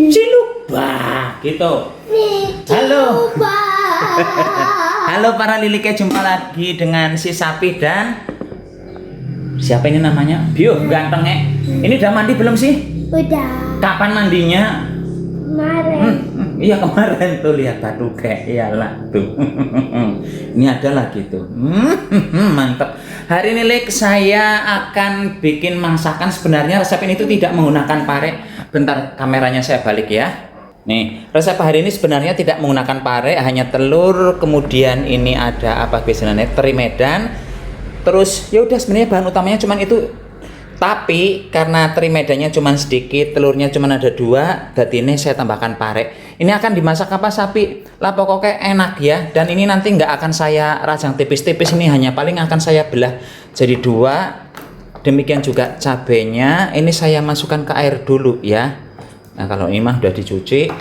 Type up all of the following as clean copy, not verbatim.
Ciluba gitu. Halo. Halo para Lilike, jumpa lagi dengan si Sapi dan siapa ini namanya? Bio gantengnya. Ini udah mandi belum sih? Udah. Kapan mandinya? Kemarin. Iya kemarin tuh, lihat batu kayak iyalah tuh. Ini ada lagi tuh. Mantap. Hari ini Lek, saya akan bikin masakan. Sebenarnya resep ini tuh tidak menggunakan pare. Bentar, kameranya saya balik ya. Nih, resep hari ini sebenarnya tidak menggunakan pare, hanya telur, kemudian ini ada apa biasanya? Teri Medan. Terus ya udah, sebenarnya bahan utamanya cuman itu. Tapi karena teri medannya cuma sedikit, telurnya cuma ada 2, dan ini saya tambahkan pare. Ini akan dimasak apa Sapi? Lah pokoknya enak ya. Dan ini nanti nggak akan saya rajang tipis-tipis, ini hanya paling akan saya belah jadi 2. Demikian juga cabenya. Ini saya masukkan ke air dulu ya. Nah kalau ini mah udah dicuci.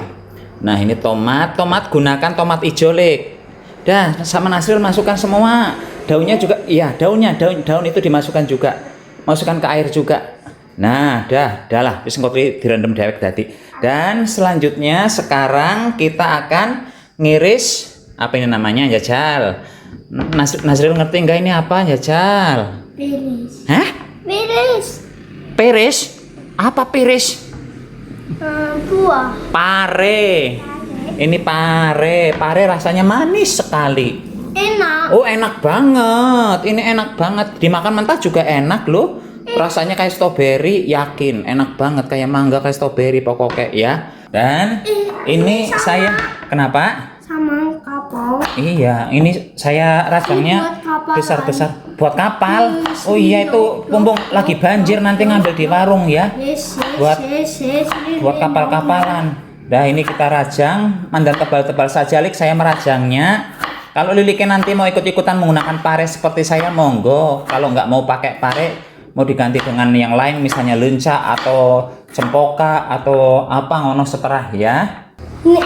Nah ini tomat gunakan tomat hijau Lek. Dah sama Nasril masukkan semua. Daunnya juga, iya daun itu dimasukkan juga. Masukkan ke air juga. Nah, dah lah. Wis ngopi direndam dewek tadi. Dan selanjutnya sekarang kita akan ngiris apa ini namanya, jajal. Nasril ngerti nggak ini apa, jajal? Piris. Hah? Piris. Piris? Apa piris? Buah. Pare. Ini pare. Pare rasanya manis sekali. Enak. Oh enak banget, ini enak banget, dimakan mentah juga enak loh. Rasanya kayak stroberi, yakin enak banget, kayak mangga kayak stroberi pokoknya ya. Dan ini saya kenapa? Sama kapal. Iya, ini saya rajangnya besar-besar buat kapal. Oh iya, itu mumpung lagi banjir nanti ngambil di warung ya. Buat kapal-kapalan. Nah ini kita rajang, mandan tebal-tebal saja Lik, saya merajangnya. Kalau Lilike nanti mau ikut-ikutan menggunakan pare seperti saya, monggo. Kalau nggak mau pakai pare, mau diganti dengan yang lain, misalnya lenca atau cempoka atau apa ngono seterah ya. Ini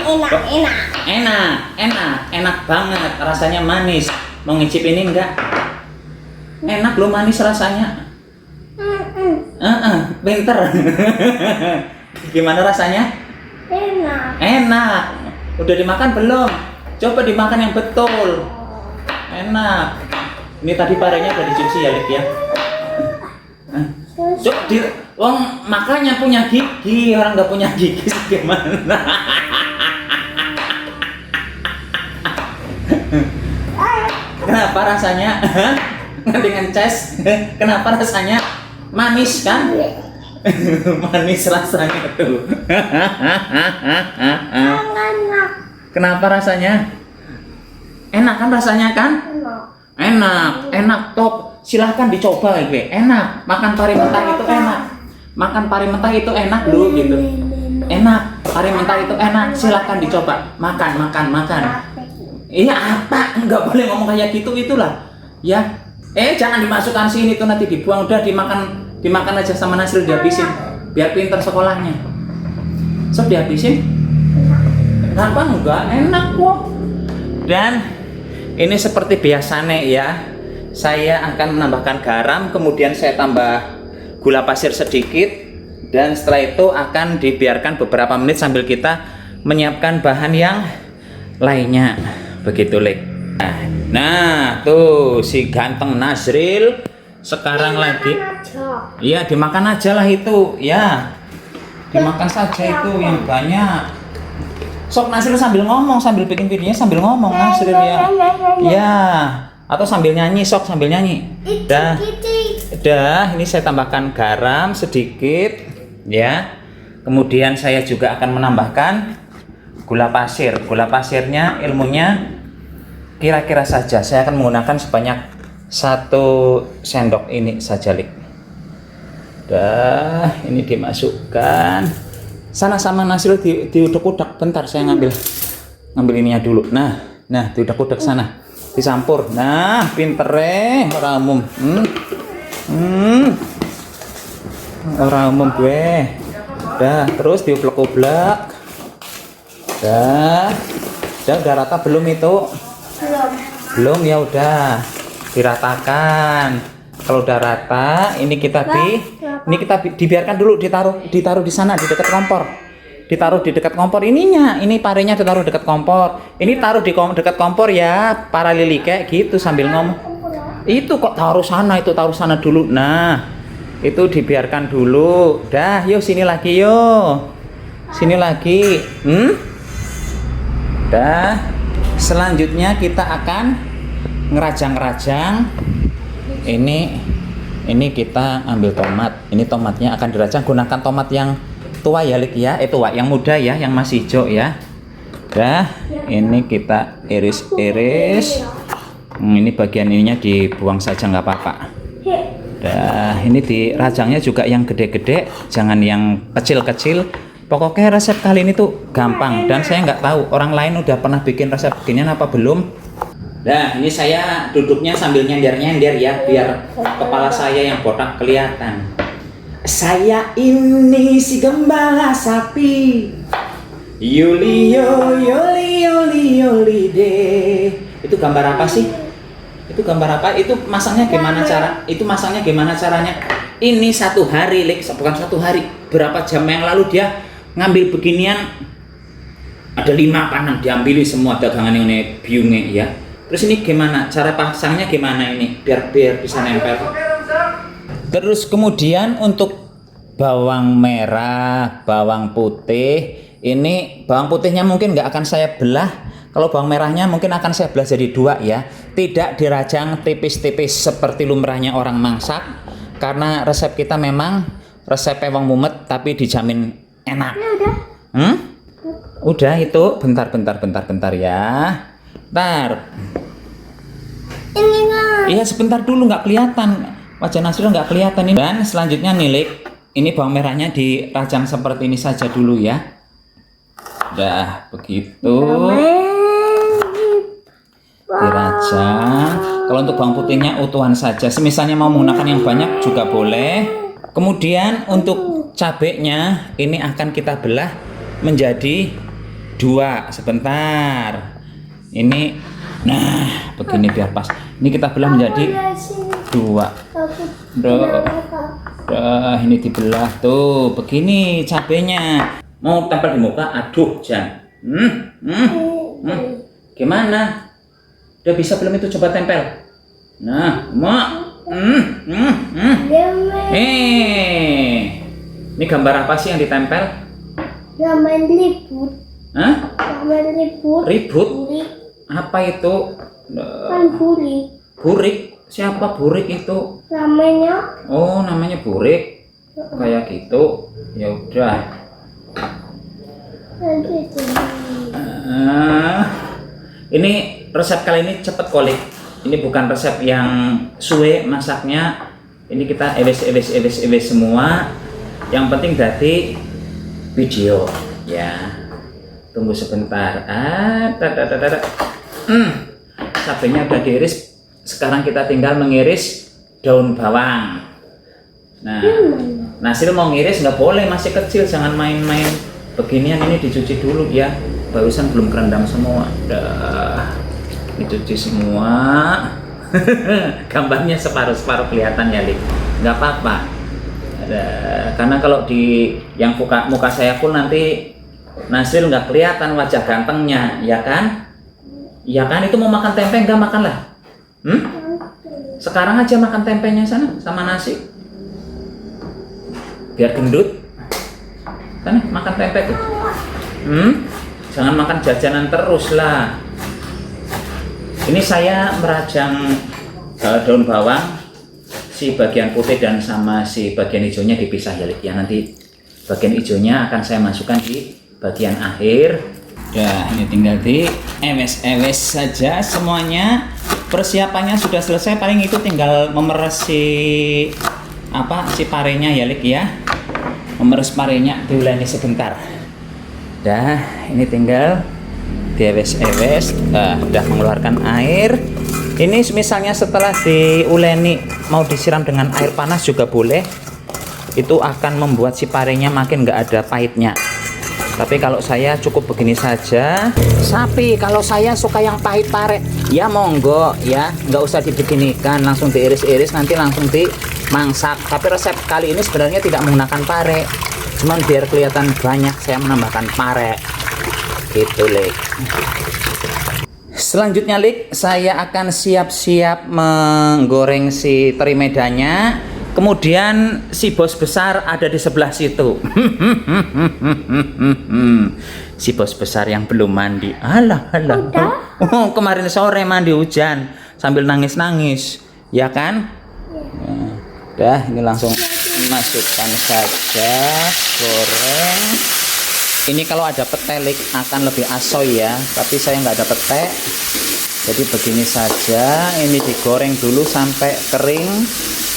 Enak banget, rasanya manis. Mau ngicip ini enggak? Enak loh, manis rasanya. Pinter. Gimana rasanya? Enak. Udah dimakan belum? Coba dimakan yang betul. Enak. Ini tadi parenya udah dicuci ya, Lek ya. Coba wong makannya punya gigi, orang nggak punya gigi gimana? Kenapa rasanya? Dengan ces. Kenapa rasanya? Manis kan? Manis rasanya tuh. Kenapa rasanya? Enak kan rasanya kan? Enak top. Silahkan dicoba gue. Enak. Makan pari mentah itu enak. Makan pari mentah itu enak loh gitu. Enak. Pari mentah itu enak. Silahkan dicoba. Makan. Iya apa? Enggak boleh ngomong kayak gitu itulah. Ya. Jangan dimasukkan sini tuh, nanti dibuang. Udah dimakan aja sama Nasril, dihabisin. Biar pinter sekolahnya. Sok dihabisin. Kenapa enggak? Enak kok. Dan ini seperti biasanya ya, saya akan menambahkan garam, kemudian saya tambah gula pasir sedikit, dan setelah itu akan dibiarkan beberapa menit sambil kita menyiapkan bahan yang lainnya. Begitu Lek. Nah tuh si ganteng Nasril sekarang lagi. Iya dimakan aja lah itu ya. Dimakan saja itu yang banyak. Sok Nasril sambil ngomong, sambil bikin videonya sambil ngomong Nasril ya. Ya, atau sambil nyanyi, sok sambil nyanyi. Dah, ini saya tambahkan garam sedikit ya. Kemudian saya juga akan menambahkan gula pasir. Gula pasirnya ilmunya kira-kira saja. Saya akan menggunakan sebanyak 1 sendok ini saja Lik. Dah, ini dimasukkan. Sana sama Nasril diudak-udak, bentar saya ngambil ininya dulu. Nah diudak-udak sana, dicampur. Nah pinter orang umum. Orang umum gue. Dah terus diublek-ublek. Dah udah rata belum itu? Belum ya udah diratakan. Kalau udah rata, ini kita dibiarkan dulu, ditaruh di sana di dekat kompor. Ditaruh di dekat kompor ininya, ini parenya ditaruh dekat kompor. Ini taruh di dekat kompor ya, para lili kayak gitu sambil ngomong. Itu kok taruh sana, itu taruh sana dulu. Nah, itu dibiarkan dulu. Dah, yuk sini lagi yuk. Sini lagi. Dah. Selanjutnya kita akan ngerajang-rajang. Ini kita ambil tomat. Ini tomatnya akan dirajang, gunakan tomat yang tua ya, Lik ya. Tua, yang muda ya, yang masih hijau ya. Dah, ini kita iris-iris. Ini bagian ininya dibuang saja nggak apa-apa. Dah, ini dirajangnya juga yang gede-gede, jangan yang kecil-kecil. Pokoknya resep kali ini tuh gampang dan saya nggak tahu orang lain udah pernah bikin resep beginian apa belum. Nah, ini saya duduknya sambil nyender-nyender ya, biar kepala saya yang botak kelihatan. Saya ini si gembala sapi. Yuli deh. Itu gambar apa sih? Itu gambar apa? Itu masangnya gimana caranya? Ini 1 hari, Lik, bukan 1 hari. Berapa jam yang lalu dia ngambil beginian. Ada 5 panang diambilin semua dagangan yang ini biungnya ya. Terus ini gimana? Cara pasangnya gimana ini? Biar bisa nempel. Terus kemudian untuk bawang merah, bawang putih. Ini bawang putihnya mungkin nggak akan saya belah. Kalau bawang merahnya mungkin akan saya belah jadi 2 ya. Tidak dirajang tipis-tipis seperti lumrahnya orang masak. Karena resep kita memang resep bawang mumet tapi dijamin enak. Udah itu. Bentar ya. Bentar. Ini kan. Iya sebentar dulu, nggak kelihatan wajah Nasrul, nggak kelihatan ini. Dan selanjutnya nih, Lik, ini bawang merahnya dirajang seperti ini saja dulu ya. Udah begitu dirajang. Kalau untuk bawang putihnya utuhan saja. Semisalnya mau menggunakan yang banyak juga boleh. Kemudian untuk cabenya ini akan kita belah menjadi 2. Sebentar. Ini, nah begini biar pas. Ini kita belah menjadi 2. Ini dibelah tuh. Begini cabenya. Mau tempel di muka? Aduh, Jan. Gimana? Udah bisa belum itu? Coba tempel. Nah, ini gambar apa sih yang ditempel? Ramen ribut. Hah? Ramen ribut. Ribut? Burik. Apa itu? Kan burik. Burik? Siapa burik itu? Namanya. Oh, namanya burik. Kayak gitu. Ya udah. Ini resep kali ini cepet kolik. Ini bukan resep yang suwe masaknya. Ini kita ewes semua. Yang penting dari video ya. Tunggu sebentar. Cabenya udah diiris. Sekarang kita tinggal mengiris daun bawang. Nah, Nasir mau ngiris nggak boleh, masih kecil, jangan main-main beginian. Ini dicuci dulu ya, barusan belum kerendam semua. Udah dicuci semua. Gambarnya separuh-separuh kelihatan ya, Lik. Nggak apa-apa. Karena kalau di yang muka saya pun nanti Nasir nggak kelihatan wajah gantengnya, ya kan? Ya kan, itu mau makan tempe nggak makan lah. Sekarang aja makan tempenya sana sama nasi. Biar gendut. Sana makan tempe tuh. Jangan makan jajanan terus lah. Ini saya merajang daun bawang, si bagian putih dan sama si bagian hijaunya dipisah ya, Lik. Ya, nanti bagian hijaunya akan saya masukkan di bagian akhir. Ya, ini tinggal di ewes saja semuanya. Persiapannya sudah selesai, paling itu tinggal memeres si parenya ya, Lik ya. Memeres parenya diuleni sebentar. Dah, ini tinggal diewes-ewes. Udah mengeluarkan air. Ini misalnya setelah diuleni mau disiram dengan air panas juga boleh. Itu akan membuat si parenya makin nggak ada pahitnya. Tapi kalau saya cukup begini saja. Sapi, kalau saya suka yang pahit pare, ya monggo ya, nggak usah dibeginikan, langsung diiris-iris nanti langsung dimangsak. Tapi resep kali ini sebenarnya tidak menggunakan pare, cuman biar kelihatan banyak saya menambahkan pare gitu, Lik. Selanjutnya, Lik, saya akan siap-siap menggoreng si teri medanya. Kemudian si bos besar ada di sebelah situ. Si bos besar yang belum mandi. Alah. Oh, kemarin sore mandi hujan sambil nangis-nangis, ya kan? Dah, ini langsung masukkan saja, goreng. Ini kalau ada pete, Lik, akan lebih asoy ya, tapi saya nggak ada pete. Jadi begini saja, ini digoreng dulu sampai kering,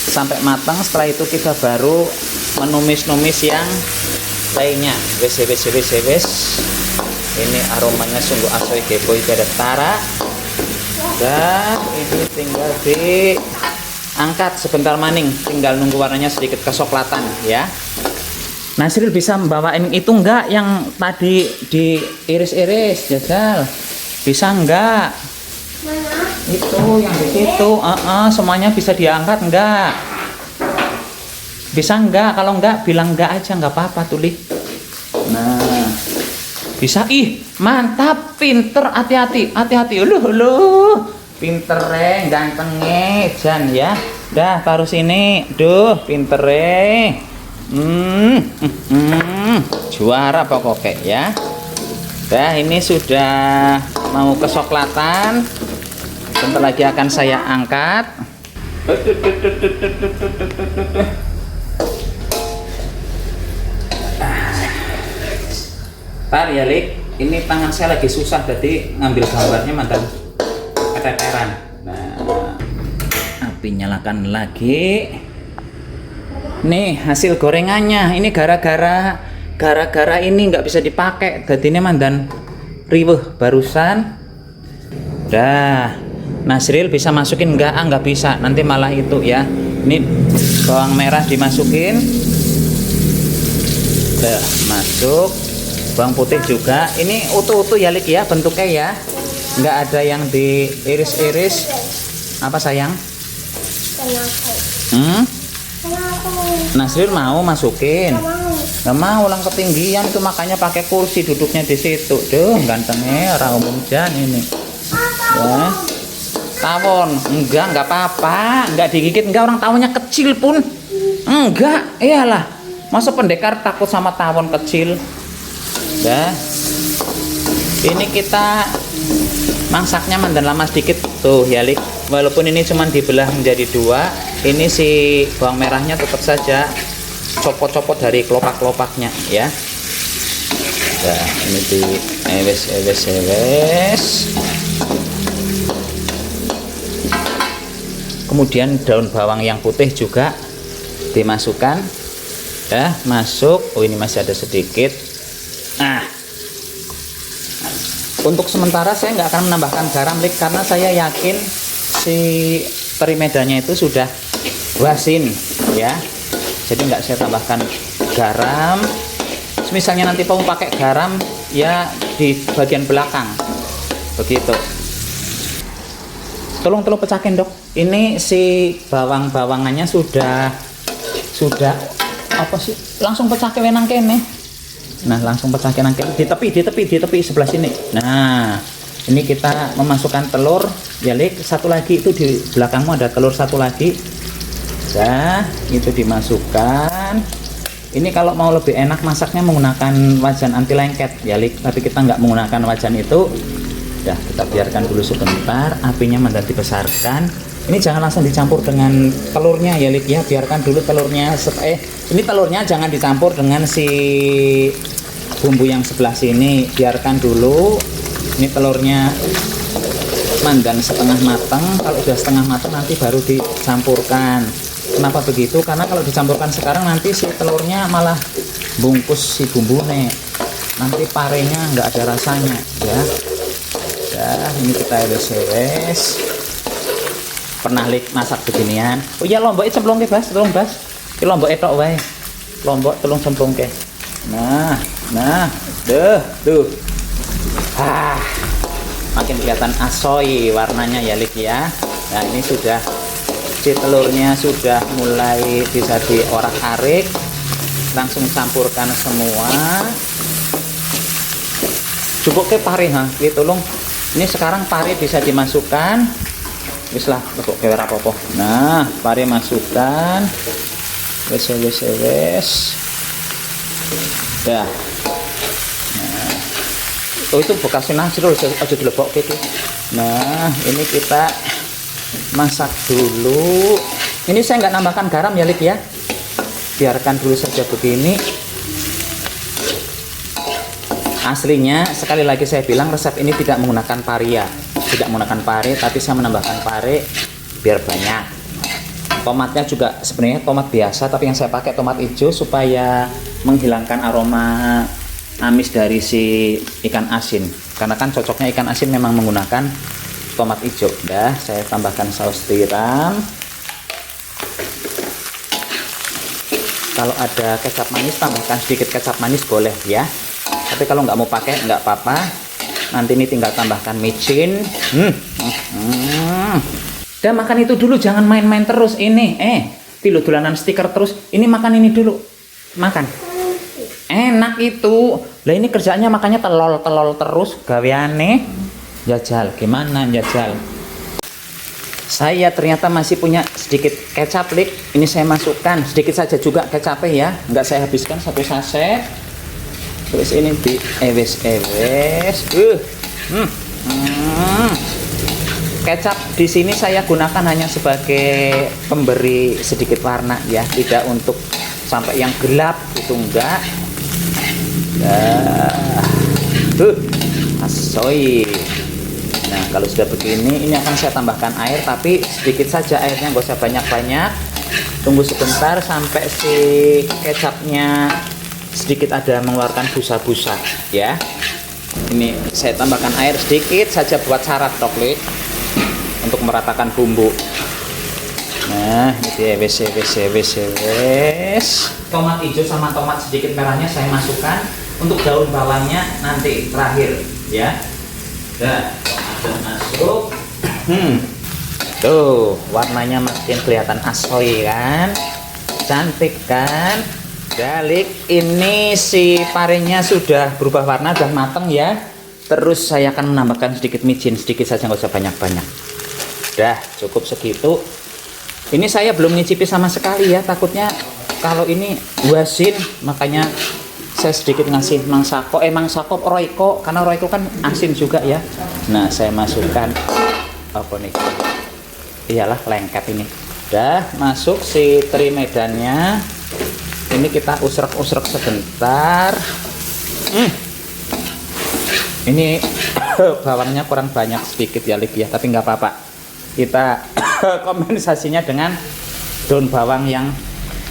sampai matang. Setelah itu kita baru menumis-numis yang lainnya. Wes. Ini aromanya sungguh asoy geboy tara. Dan ini tinggal diangkat sebentar maning, tinggal nunggu warnanya sedikit kesoklatan ya. Nasril bisa membawain itu enggak yang tadi diiris-iris, Jajal? Bisa enggak? Mana? Itu yang di situ, semuanya bisa diangkat enggak? Bisa enggak? Kalau enggak bilang enggak aja, enggak apa-apa tuh, Lik. Nah, bisa. Ih, mantap, pinter, hati-hati. Loh, pinter gantengnya, Jan ya. Dah taruh sini, duh, pinter juara pokoknya ya. Dah, ini sudah mau kesoklatan. Sebentar lagi akan saya angkat. Tar ya, Lik. Ini tangan saya lagi susah, jadi ngambil gambarnya mantan keteteran. Nah, api nyalakan lagi. Nih hasil gorengannya. Ini gara-gara ini nggak bisa dipakai. Jadi ini mandan riweh barusan. Dah. Nasril bisa masukin nggak bisa, nanti malah itu ya. Ini bawang merah dimasukin, udah masuk, bawang putih juga. Ini utuh-utuh ya, Lik ya, bentuknya ya, nggak ada yang diiris-iris. Apa sayang? Nasril mau masukin? Nggak mau, lang ketinggian itu, makanya pakai kursi duduknya di situ. Duh, gantengnya orang umum Jan ini. Ya. Tawon, enggak apa-apa, enggak digigit, enggak, orang tawonnya kecil pun, enggak, iyalah, masa pendekar takut sama tawon kecil. Ya, ini kita masaknya mandan lama sedikit tuh ya, Lik, walaupun ini cuma dibelah menjadi dua. Ini si bawang merahnya tetap saja copot-copot dari kelopak-kelopaknya ya. Nah, ini di ewes. Kemudian daun bawang yang putih juga dimasukkan. Ya, masuk. Oh, ini masih ada sedikit. Nah, untuk sementara saya nggak akan menambahkan garam, Lik, karena saya yakin si teri medanya itu sudah wasin ya. Jadi nggak saya tambahkan garam. Misalnya nanti mau pakai garam ya di bagian belakang. Begitu. Tolong pecahkan, Dok. Ini si bawang-bawangannya sudah apa sih? Langsung pecahkan wenang kene. Nah, langsung pecahkan nang kene di tepi sebelah sini. Nah, ini kita memasukkan telur ya, Lik. Satu lagi itu di belakangmu ada telur satu lagi. Nah, itu dimasukkan. Ini kalau mau lebih enak masaknya menggunakan wajan anti lengket ya, Lik. Tapi kita nggak menggunakan wajan itu. Ya, kita biarkan dulu sebentar, apinya menjadi dibesarkan. Ini jangan langsung dicampur dengan telurnya ya, Lik ya. Biarkan dulu telurnya ini telurnya jangan dicampur dengan si bumbu yang sebelah sini. Biarkan dulu. Ini telurnya mandan setengah matang. Kalau sudah setengah matang nanti baru dicampurkan. Kenapa begitu? Karena kalau dicampurkan sekarang nanti si telurnya malah bungkus si bumbune. Nanti parenya nggak ada rasanya ya. Ya, ini kita ewes. Pernah, Lik, masak beginian? Oh iya, lombok cemplung ke, Bas, tolong, Bas. Ki lombok etok wae. Lombok telung cemplung ke. Nah, tuh. Makin kelihatan asoy warnanya ya Lik ya. Nah ini sudah, si telurnya sudah mulai bisa diorak-arik. Langsung campurkan semua. Cukup ke pare ha, tolong. Ini sekarang pare bisa dimasukkan. Wis lah, kok kayak apa-apa. Nah, pare masukkan. Wes. Dah. Nah. Oh itu bekasnya nasi loh, aja dilebok gitu. Nah, ini kita masak dulu. Ini saya nggak nambahkan garam ya Lik ya. Biarkan dulu saja begini. Aslinya sekali lagi saya bilang resep ini tidak menggunakan pare ya. Tidak menggunakan pare, tapi saya menambahkan pare biar banyak. Tomatnya juga sebenarnya tomat biasa, tapi yang saya pakai tomat hijau supaya menghilangkan aroma amis dari si ikan asin. Karena kan cocoknya ikan asin memang menggunakan tomat hijau. Dah, saya tambahkan saus tiram. Kalau ada kecap manis, tambahkan sedikit kecap manis boleh ya. Tapi kalau nggak mau pakai nggak apa-apa. Nanti ini tinggal tambahkan micin. Udah makan itu dulu, jangan main-main terus ini. Pilu dolanan stiker terus. Ini makan ini dulu. Makan. Enak itu. Lah ini kerjaannya makanya telol terus gaweane. Jajal, gimana jajal? Saya ternyata masih punya sedikit kecap Lik. Ini saya masukkan sedikit saja juga kecapnya ya. Enggak saya habiskan satu saset. Terus ini di ewes. Kecap di sini saya gunakan hanya sebagai pemberi sedikit warna ya, tidak untuk sampai yang gelap itu enggak. Asoy. Nah kalau sudah begini, ini akan saya tambahkan air, tapi sedikit saja airnya, nggak usah banyak-banyak. Tunggu sebentar sampai si kecapnya sedikit ada mengeluarkan busa-busa ya. Ini saya tambahkan air sedikit saja buat syarat toklik untuk meratakan bumbu. Nah ini wes. Tomat hijau sama tomat sedikit merahnya saya masukkan. Untuk daun bawangnya nanti terakhir ya. Nah, tomat masuk. Tuh warnanya makin kelihatan asoy kan, cantik kan. Balik ini si parenya sudah berubah warna, sudah matang ya. Terus saya akan menambahkan sedikit micin, sedikit saja, nggak usah banyak-banyak. Dah cukup segitu. Ini saya belum nyicipi sama sekali ya, takutnya kalau ini wasin, makanya saya sedikit ngasih mangsako roiko, karena roiko kan asin juga ya. Nah saya masukkan apa nih, iyalah lengket ini. Dah masuk si teri medannya. Ini kita usrek-usrek sebentar. Ini bawangnya kurang banyak sedikit ya Lik ya, tapi nggak apa-apa. Kita kompensasinya dengan daun bawang yang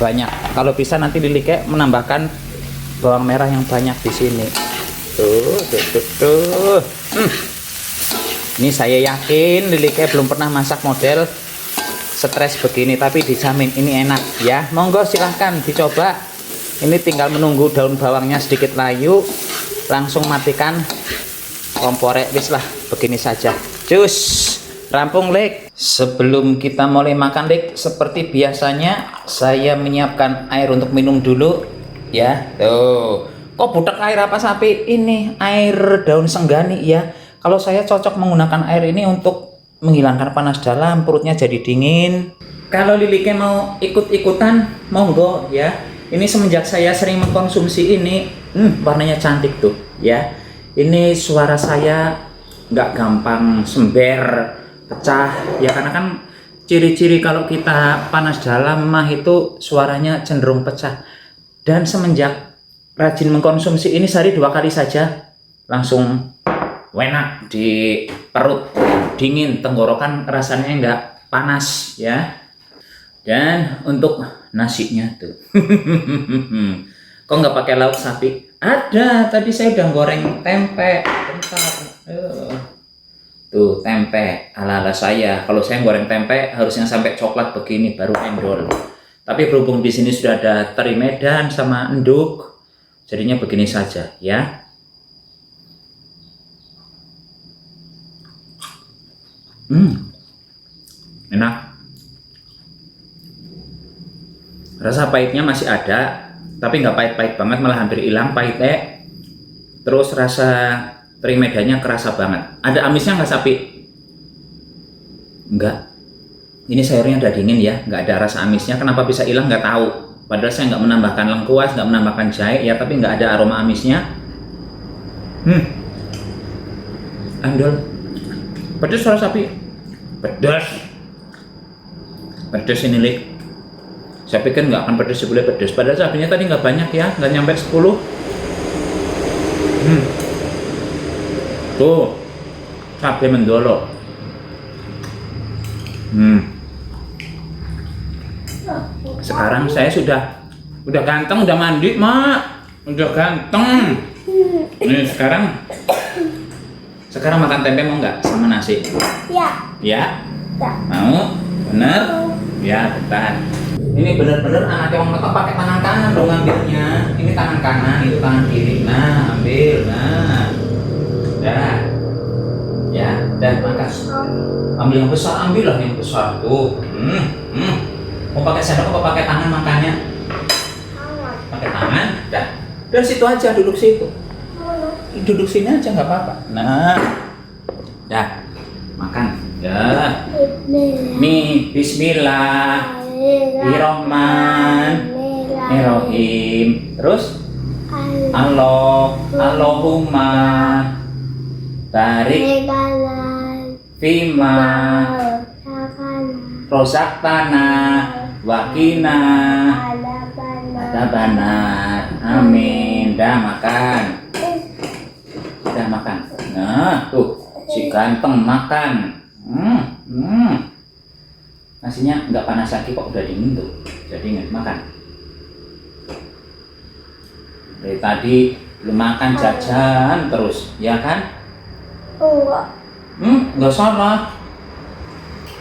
banyak. Kalau bisa nanti Lilike menambahkan bawang merah yang banyak di sini. Tuh. Ini saya yakin Lilike belum pernah masak model stres begini, tapi dijamin ini enak ya. Monggo silahkan dicoba. Ini tinggal menunggu daun bawangnya sedikit layu, langsung matikan kompornya. Wis lah, begini saja. Cus, rampung Lik. Sebelum kita mulai makan Lik, seperti biasanya saya menyiapkan air untuk minum dulu ya. Tuh, kok butek air apa sapi? Ini air daun senggani ya. Kalau saya cocok menggunakan air ini untuk menghilangkan panas dalam, perutnya jadi dingin. Kalau Lilike mau ikut-ikutan, monggo ya. Ini semenjak saya sering mengkonsumsi ini, warnanya cantik tuh ya. Ini suara saya nggak gampang sember, pecah ya, karena kan ciri-ciri kalau kita panas dalam mah itu suaranya cenderung pecah. Dan semenjak rajin mengkonsumsi ini sehari 2 kali saja, langsung enak di perut, dingin, tenggorokan rasanya nggak panas ya. Dan untuk nasinya tuh kok nggak pakai lauk sapi? Ada, tadi saya udah goreng tempe. Bentar. Tuh tempe ala-ala saya. Kalau saya goreng tempe harusnya sampai coklat begini baru endol. Tapi berhubung di sini sudah ada teri medan sama enduk, Jadinya begini saja ya. Enak. Rasa pahitnya masih ada, tapi nggak pahit-pahit banget, malah hampir hilang pahitnya. Terus rasa teri medanya kerasa banget. Ada amisnya nggak sapi? Enggak. Ini sayurnya udah dingin ya, nggak ada rasa amisnya. Kenapa bisa hilang nggak tahu. Padahal saya nggak menambahkan lengkuas, nggak menambahkan jahe ya, tapi nggak ada aroma amisnya. Andol. Pedas suara sapi. Pedas. Pedas ini Lik. Saya pikir nggak akan pedas, boleh pedas. Padahal sapinya tadi nggak banyak ya, nggak nyampe 10. Tuh, cabai mendolo. Sekarang saya udah ganteng, udah mandi, Mak. Udah ganteng. Nih sekarang makan tempe mau nggak sama nasi? Ya. Ya? Ya. Mau? Bener? Ya, bentar. Ini bener-bener anak yang ngetok pakai tangan kanan dong ngambilnya. Ini tangan kanan, itu tangan kiri. Nah, ambil. Nah. Dah. Ya, dan makan. Ambil yang besar, ambillah yang besar tuh. Mau pakai sendok apa pakai tangan makannya? Pakai tangan. Dah. Dari situ aja, duduk situ. Duduk sini aja nggak apa-apa. Nah. Ya. Makan. Ya. Bismillah. Bismillahirrahmanirrahim. Terus Allahumma barik fima rozaktana wakina adzabannar. Amin. Dah makan. Nah, tuh si ganteng makan. Nasinya nggak panas lagi kok, udah dingin tuh. Jadi ingat makan. Dari tadi belum makan, jajan terus, ya kan? Enggak. Nggak salah.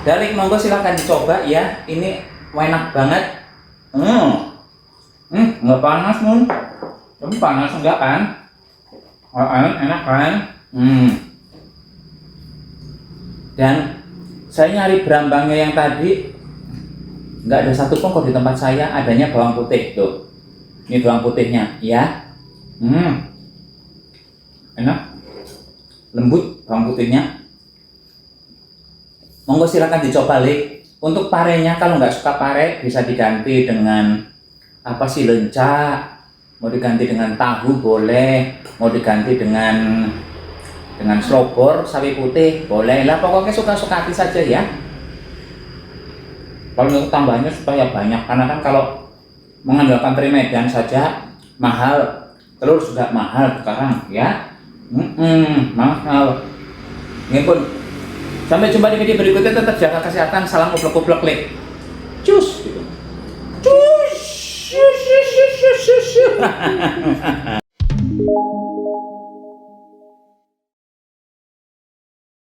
Dari monggo silahkan dicoba ya. Ini enak banget. Nggak panas Mun. Kamu panas enggak kan? Enak kan? Dan saya nyari berambangnya yang tadi nggak ada satupun kok di tempat saya, adanya bawang putih tuh. Ini bawang putihnya ya. Enak, lembut bawang putihnya. Monggo silakan dicoba Lik. Untuk parenya kalau nggak suka pare bisa diganti dengan apa sih, lenca. Mau diganti dengan tahu boleh, mau diganti dengan slobor sawi putih boleh lah, pokoknya suka-suka hati saja ya. Kalau untuk tambahnya supaya banyak, karena kan kalau mengandalkan teri medan saja mahal, telur juga mahal sekarang ya. Mahal. Ini pun sampai jumpa di video berikutnya, tetap jaga kesehatan, salam uplek-uplek Lik. Cus. Cus.